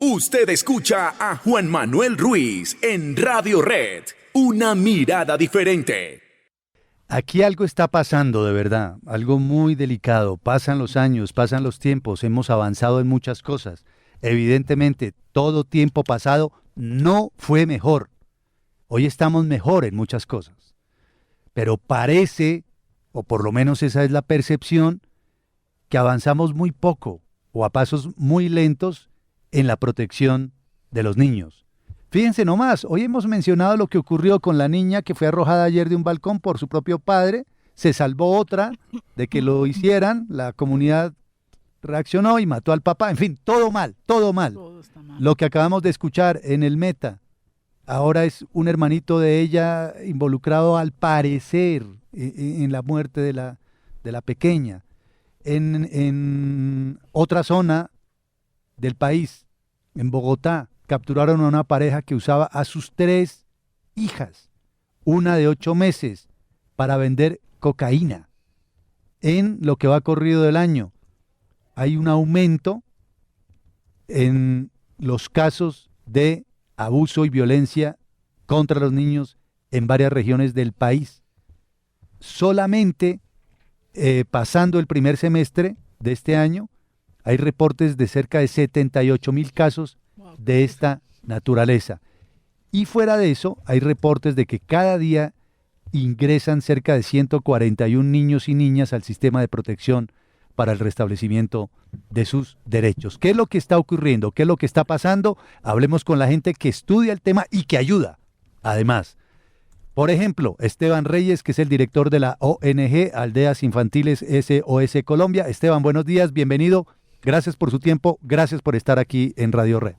Usted escucha a Juan Manuel Ruiz en Radio Red, una mirada diferente. Aquí algo está pasando de verdad, algo muy delicado. Pasan los años, pasan los tiempos, hemos avanzado en muchas cosas. Evidentemente, todo tiempo pasado no fue mejor. Hoy estamos mejor en muchas cosas. Pero parece, o por lo menos esa es la percepción, que avanzamos muy poco o a pasos muy lentos en la protección de los niños. Fíjense nomás, hoy hemos mencionado lo que ocurrió con la niña que fue arrojada ayer de un balcón por su propio padre, se salvó otra de que lo hicieran, la comunidad reaccionó y mató al papá, en fin, todo mal, todo mal. Todo está mal. Lo que acabamos de escuchar en el Meta, ahora es un hermanito de ella involucrado al parecer en la muerte de la pequeña. En otra zona del país, en Bogotá, capturaron a una pareja que usaba a sus 3 hijas, una de 8 meses, para vender cocaína. En lo que va corrido del año, hay un aumento en los casos de abuso y violencia contra los niños en varias regiones del país. Solamente pasando el primer semestre de este año, hay reportes de cerca de 78,000 casos de esta naturaleza. Y fuera de eso, hay reportes de que cada día ingresan cerca de 141 niños y niñas al sistema de protección para el restablecimiento de sus derechos. ¿Qué es lo que está ocurriendo? ¿Qué es lo que está pasando? Hablemos con la gente que estudia el tema y que ayuda. Además, por ejemplo, Esteban Reyes, que es el director de la ONG Aldeas Infantiles SOS Colombia. Esteban, buenos días, bienvenido. Gracias por su tiempo, gracias por estar aquí en Radio Red.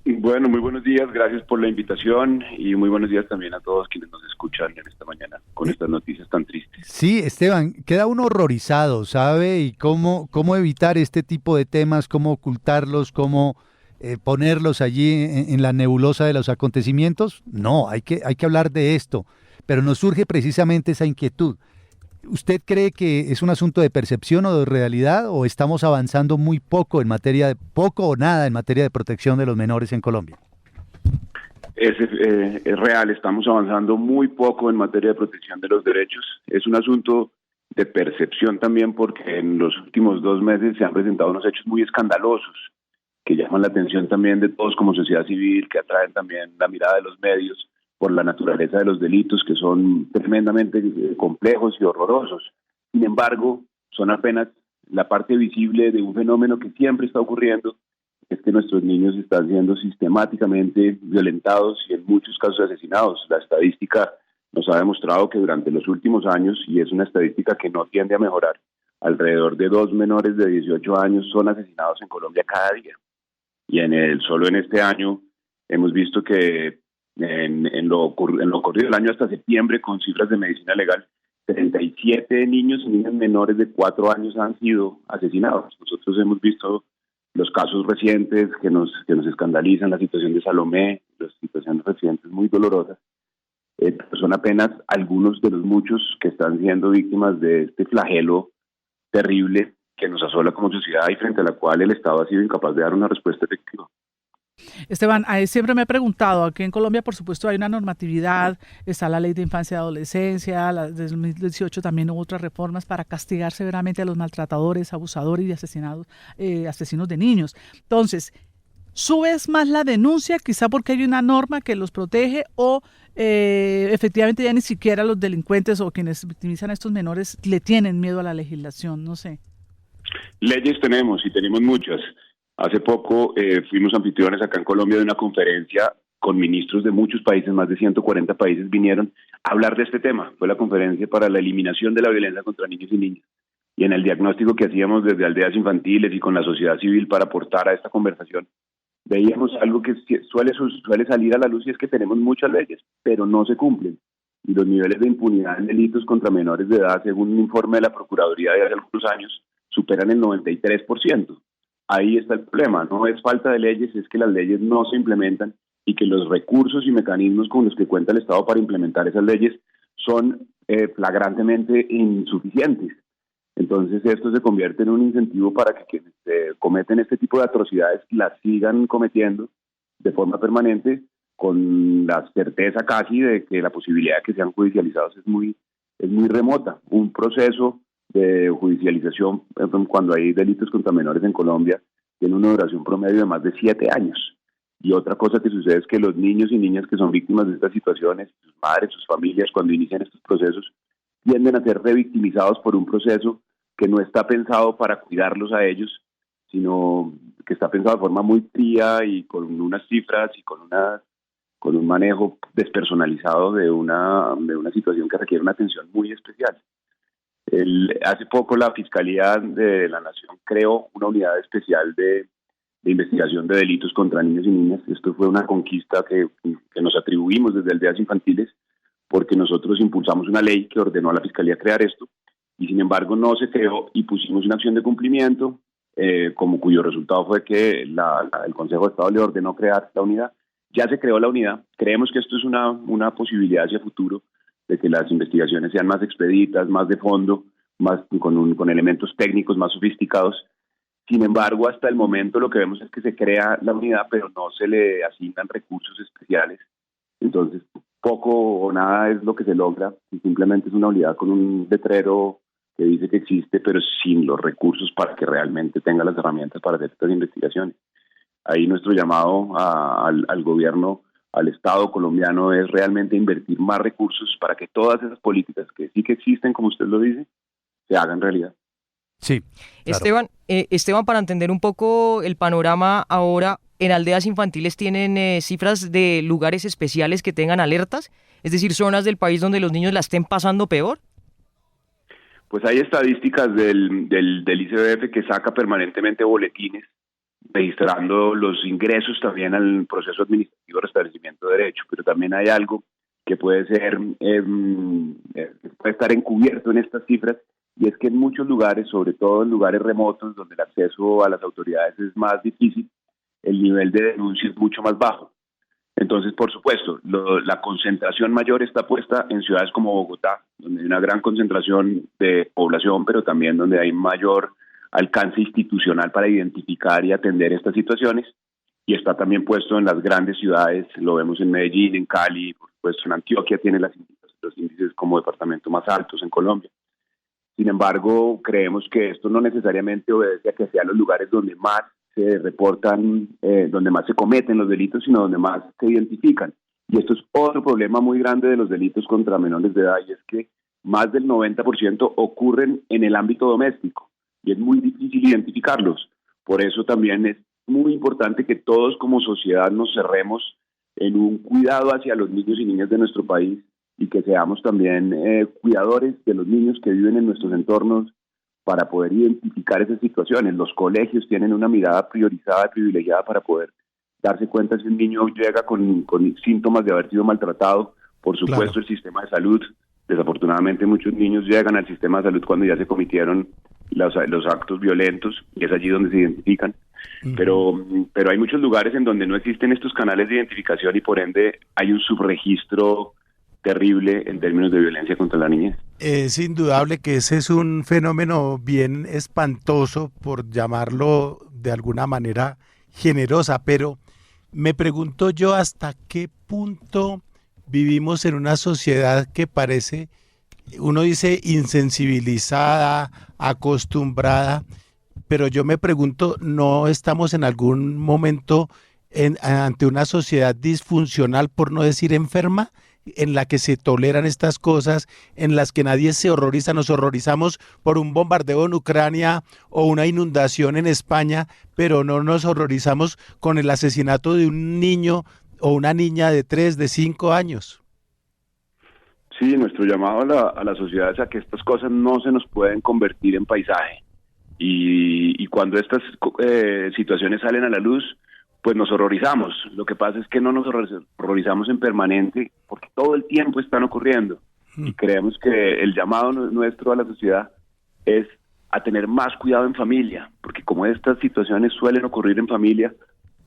Bueno, muy buenos días, gracias por la invitación y muy buenos días también a todos quienes nos escuchan en esta mañana con estas noticias tan tristes. Sí, Esteban, queda uno horrorizado, ¿sabe? Y cómo evitar este tipo de temas, cómo ocultarlos, cómo ponerlos allí en la nebulosa de los acontecimientos. No, hay que hablar de esto, pero nos surge precisamente esa inquietud. ¿Usted cree que es un asunto de percepción o de realidad o estamos avanzando muy poco en materia de poco o nada en materia de protección de los menores en Colombia? Es real, estamos avanzando muy poco en materia de protección de los derechos. Es un asunto de percepción también porque en los últimos 2 meses se han presentado unos hechos muy escandalosos que llaman la atención también de todos como sociedad civil, que atraen también la mirada de los medios por la naturaleza de los delitos que son tremendamente complejos y horrorosos. Sin embargo, son apenas la parte visible de un fenómeno que siempre está ocurriendo, es que nuestros niños están siendo sistemáticamente violentados y en muchos casos asesinados. La estadística nos ha demostrado que durante los últimos años, y es una estadística que no tiende a mejorar, alrededor de 2 menores de 18 años son asesinados en Colombia cada día. Y solo en este año hemos visto que en lo ocurrido del año hasta septiembre, con cifras de medicina legal, 37 niños y niñas menores de 4 años han sido asesinados. Nosotros hemos visto los casos recientes que nos escandalizan, la situación de Salomé, las situaciones recientes muy dolorosas. Son apenas algunos de los muchos que están siendo víctimas de este flagelo terrible que nos asola como sociedad y frente a la cual el Estado ha sido incapaz de dar una respuesta efectiva. Esteban, siempre me he preguntado, aquí en Colombia por supuesto hay una normatividad, está la ley de infancia y adolescencia, desde 2018 también hubo otras reformas para castigar severamente a los maltratadores, abusadores y asesinos de niños. Entonces, ¿subes más la denuncia quizá porque hay una norma que los protege o efectivamente ya ni siquiera los delincuentes o quienes victimizan a estos menores le tienen miedo a la legislación? No sé. Leyes tenemos y tenemos muchas. Hace poco fuimos anfitriones acá en Colombia de una conferencia con ministros de muchos países, más de 140 países vinieron a hablar de este tema. Fue la conferencia para la eliminación de la violencia contra niños y niñas. Y en el diagnóstico que hacíamos desde Aldeas Infantiles y con la sociedad civil para aportar a esta conversación, veíamos algo que suele salir a la luz y es que tenemos muchas leyes, pero no se cumplen. Y los niveles de impunidad en delitos contra menores de edad, según un informe de la Procuraduría de hace algunos años, superan el 93%. Ahí está el problema, no es falta de leyes, es que las leyes no se implementan y que los recursos y mecanismos con los que cuenta el Estado para implementar esas leyes son flagrantemente insuficientes. Entonces esto se convierte en un incentivo para que quienes cometen este tipo de atrocidades las sigan cometiendo de forma permanente, con la certeza casi de que la posibilidad de que sean judicializados es muy remota. Un proceso de judicialización cuando hay delitos contra menores en Colombia tiene una duración promedio de más de 7 años. Y otra cosa que sucede es que los niños y niñas que son víctimas de estas situaciones, sus madres, sus familias, cuando inician estos procesos, tienden a ser revictimizados por un proceso que no está pensado para cuidarlos a ellos, sino que está pensado de forma muy fría y con unas cifras y con un manejo despersonalizado de una situación que requiere una atención muy especial. Hace poco la Fiscalía de la Nación creó una unidad especial de investigación de delitos contra niños y niñas. Esto fue una conquista que nos atribuimos desde Aldeas Infantiles, porque nosotros impulsamos una ley que ordenó a la Fiscalía crear esto, y sin embargo no se creó, y pusimos una acción de cumplimiento, cuyo resultado fue que el Consejo de Estado le ordenó crear la unidad. Ya se creó la unidad. Creemos que esto es una posibilidad hacia futuro de que las investigaciones sean más expeditas, más de fondo, más con elementos técnicos más sofisticados. Sin embargo, hasta el momento lo que vemos es que se crea la unidad, pero no se le asignan recursos especiales. Entonces, poco o nada es lo que se logra. Simplemente es una unidad con un letrero que dice que existe, pero sin los recursos para que realmente tenga las herramientas para hacer estas investigaciones. Ahí nuestro llamado al gobierno, al Estado colombiano, es realmente invertir más recursos para que todas esas políticas que sí que existen, como usted lo dice, se hagan realidad. Sí, claro. Esteban, para entender un poco el panorama ahora, ¿en Aldeas Infantiles tienen cifras de lugares especiales que tengan alertas? Es decir, zonas del país donde los niños la estén pasando peor. Pues hay estadísticas del ICBF que saca permanentemente boletines registrando los ingresos también al proceso administrativo de restablecimiento de derecho, pero también hay algo que puede estar encubierto en estas cifras, y es que en muchos lugares, sobre todo en lugares remotos donde el acceso a las autoridades es más difícil, el nivel de denuncia es mucho más bajo. Entonces, por supuesto, la concentración mayor está puesta en ciudades como Bogotá, donde hay una gran concentración de población, pero también donde hay mayor alcance institucional para identificar y atender estas situaciones, y está también puesto en las grandes ciudades. Lo vemos en Medellín, en Cali, por supuesto en Antioquia tiene los índices como departamento más altos en Colombia. Sin embargo, creemos que esto no necesariamente obedece a que sean los lugares donde más se reportan, donde más se cometen los delitos, sino donde más se identifican. Y esto es otro problema muy grande de los delitos contra menores de edad, y es que más del 90% ocurren en el ámbito doméstico, y es muy difícil identificarlos. Por eso también es muy importante que todos como sociedad nos cerremos en un cuidado hacia los niños y niñas de nuestro país, y que seamos también cuidadores de los niños que viven en nuestros entornos para poder identificar esas situaciones. Los colegios tienen una mirada priorizada y privilegiada para poder darse cuenta si un niño llega con síntomas de haber sido maltratado. Por supuesto, claro. El sistema de salud, desafortunadamente muchos niños llegan al sistema de salud cuando ya se cometieron los actos violentos, y es allí donde se identifican. Uh-huh. Pero hay muchos lugares en donde no existen estos canales de identificación, y por ende hay un subregistro terrible en términos de violencia contra la niñez. Es indudable que ese es un fenómeno bien espantoso, por llamarlo de alguna manera generosa, pero me pregunto yo hasta qué punto vivimos en una sociedad que parece, uno dice insensibilizada, acostumbrada, pero yo me pregunto, ¿no estamos en algún momento ante una sociedad disfuncional, por no decir enferma, en la que se toleran estas cosas, en las que nadie se horroriza? Nos horrorizamos por un bombardeo en Ucrania o una inundación en España, pero no nos horrorizamos con el asesinato de un niño o una niña de 3, de 5 años. Sí, nuestro llamado a la sociedad es a que estas cosas no se nos pueden convertir en paisaje, y cuando estas situaciones salen a la luz, pues nos horrorizamos. Lo que pasa es que no nos horrorizamos en permanente, porque todo el tiempo están ocurriendo, y creemos que el llamado nuestro a la sociedad es a tener más cuidado en familia, porque como estas situaciones suelen ocurrir en familia,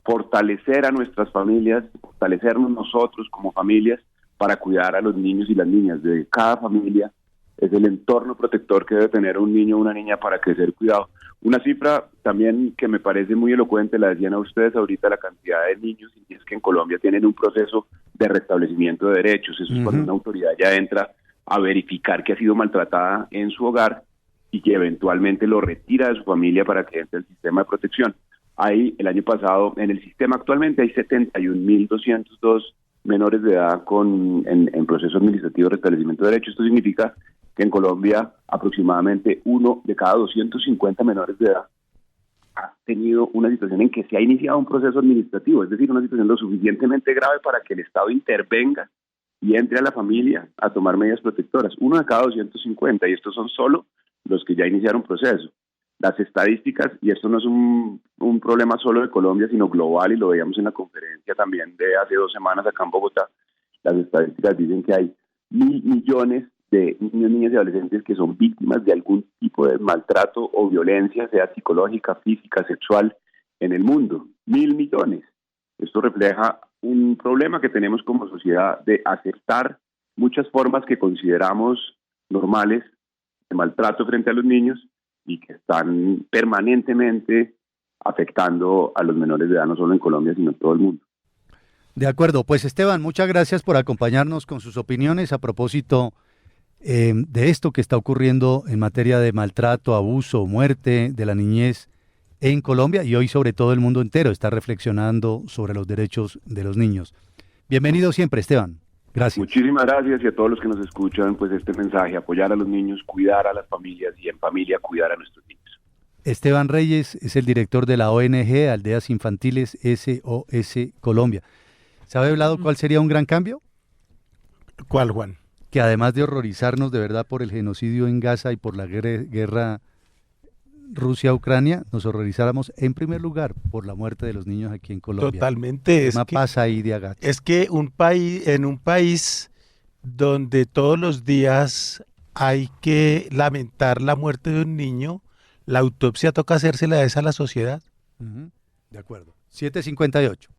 fortalecer a nuestras familias, fortalecernos nosotros como familias para cuidar a los niños y las niñas de cada familia, es el entorno protector que debe tener un niño o una niña para crecer cuidado. Una cifra también que me parece muy elocuente, la decían a ustedes ahorita, la cantidad de niños y niñas que en Colombia tienen un proceso de restablecimiento de derechos. Eso es cuando una autoridad ya entra a verificar que ha sido maltratada en su hogar y que eventualmente lo retira de su familia para que entre al sistema de protección. Ahí, el año pasado, en el sistema actualmente hay 71.202 menores de edad en proceso administrativo de restablecimiento de derechos. Esto significa que en Colombia aproximadamente 1 de cada 250 menores de edad ha tenido una situación en que se ha iniciado un proceso administrativo, es decir, una situación lo suficientemente grave para que el Estado intervenga y entre a la familia a tomar medidas protectoras. 1 de cada 250, y estos son solo los que ya iniciaron proceso. Las estadísticas, y esto no es un problema solo de Colombia, sino global, y lo veíamos en la conferencia también de hace 2 semanas acá en Bogotá, las estadísticas dicen que hay 1.000 millones de niños, niñas y adolescentes que son víctimas de algún tipo de maltrato o violencia, sea psicológica, física, sexual, en el mundo. 1.000 millones. Esto refleja un problema que tenemos como sociedad de aceptar muchas formas que consideramos normales de maltrato frente a los niños y que están permanentemente afectando a los menores de edad, no solo en Colombia, sino en todo el mundo. De acuerdo, pues Esteban, muchas gracias por acompañarnos con sus opiniones a propósito de esto que está ocurriendo en materia de maltrato, abuso, muerte de la niñez en Colombia, y hoy sobre todo el mundo entero está reflexionando sobre los derechos de los niños. Bienvenido siempre, Esteban. Gracias. Muchísimas gracias, y a todos los que nos escuchan, pues este mensaje: apoyar a los niños, cuidar a las familias y en familia cuidar a nuestros niños. Esteban Reyes es el director de la ONG Aldeas Infantiles SOS Colombia. ¿Sabe, Vlado, cuál sería un gran cambio? ¿Cuál, Juan? Que además de horrorizarnos de verdad por el genocidio en Gaza y por la guerra Rusia-Ucrania, nos horrorizáramos en primer lugar por la muerte de los niños aquí en Colombia. Totalmente. Pasa ahí de agacho. Es que en un país donde todos los días hay que lamentar la muerte de un niño, la autopsia toca hacérsela a la sociedad. De acuerdo. 7:58.